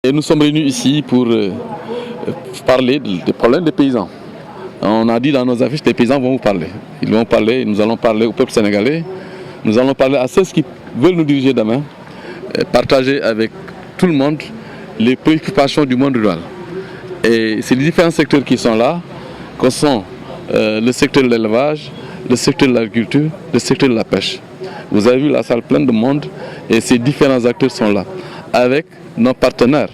Et nous sommes réunis ici pour parler des problèmes des paysans. On a dit dans nos affiches, les paysans vont vous parler. Ils vont parler, nous allons parler au peuple sénégalais, nous allons parler à ceux qui veulent nous diriger demain, partager avec tout le monde les préoccupations du monde rural. Et c'est les différents secteurs qui sont là, que sont le secteur de l'élevage, le secteur de l'agriculture, le secteur de la pêche. Vous avez vu la salle pleine de monde et ces différents acteurs sont là, avec nos partenaires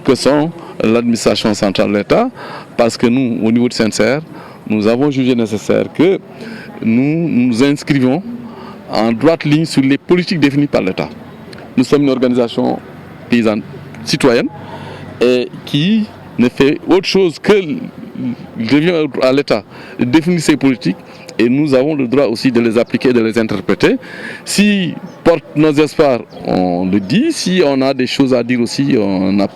que sont l'administration centrale de l'État, parce que nous, au niveau du CNCR, nous avons jugé nécessaire que nous nous inscrivons en droite ligne sur les politiques définies par l'État. Nous sommes une organisation paysanne citoyenne et qui ne fait autre chose que revient à l'État de définir ses politiques, et nous avons le droit aussi de les appliquer, de les interpréter. Si porte nos espoirs, on le dit. Si on a des choses à dire aussi, on a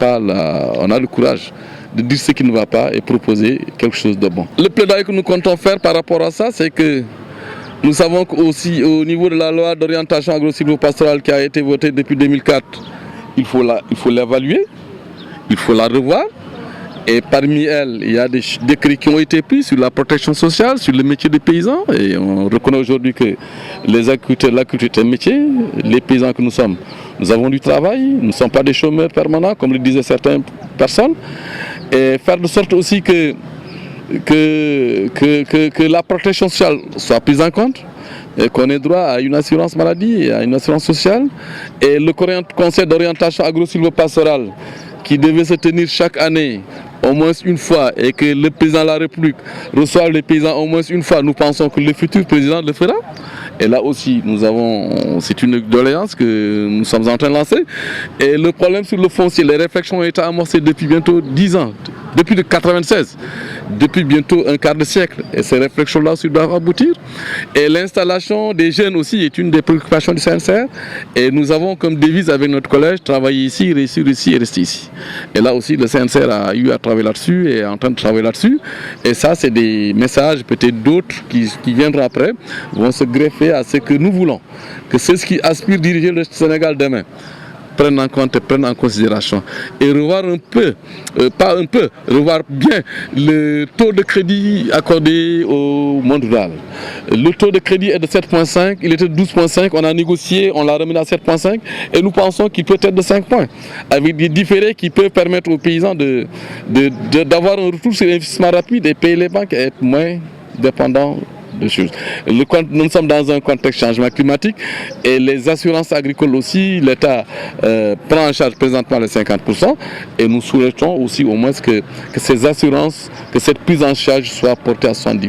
le courage de dire ce qui ne va pas et proposer quelque chose de bon. Le plaidoyer que nous comptons faire par rapport à ça, c'est que nous savons qu'aussi au niveau de la loi d'orientation agro-silvopastorale qui a été votée depuis 2004, il faut l'évaluer, il faut la revoir. Et parmi elles, il y a des décrets qui ont été pris sur la protection sociale, sur le métier des paysans. Et on reconnaît aujourd'hui que les agriculteurs, l'agriculture est un métier. Les paysans que nous sommes, nous avons du travail. Nous ne sommes pas des chômeurs permanents, comme le disaient certaines personnes. Et faire de sorte aussi que la protection sociale soit prise en compte, et qu'on ait droit à une assurance maladie, à une assurance sociale. Et le conseil d'orientation agro-silvopastorale qui devait se tenir chaque année au moins une fois, et que le président de la République reçoive les paysans au moins une fois, nous pensons que le futur président le fera. Et là aussi, c'est une doléance que nous sommes en train de lancer. Et le problème sur le foncier, les réflexions ont été amorcées depuis bientôt 10 ans, depuis 1996, depuis bientôt un quart de siècle. Et ces réflexions-là aussi doivent aboutir. Et l'installation des jeunes aussi est une des préoccupations du CNCR. Et nous avons comme devise avec notre collège, travailler ici, réussir ici et rester ici. Et là aussi, le CNCR a eu à travailler là-dessus et est en train de travailler là-dessus. Et ça, c'est des messages, peut-être d'autres qui viendront après, vont se greffer à ce que nous voulons. Que ceux qui aspirent à diriger le Sénégal demain prennent en compte et prennent en considération. Et revoir un peu, revoir bien le taux de crédit accordé au monde rural. Le taux de crédit est de 7,5, il était de 12,5, on a négocié, on l'a remis à 7,5 et nous pensons qu'il peut être de 5 points, avec des différés qui peuvent permettre aux paysans d'avoir un retour sur l'investissement rapide et payer les banques et être moins dépendants de choses. Nous sommes dans un contexte de changement climatique et les assurances agricoles aussi, l'État prend en charge présentement les 50% et nous souhaitons aussi au moins que ces assurances, que cette prise en charge soit portée à 70%.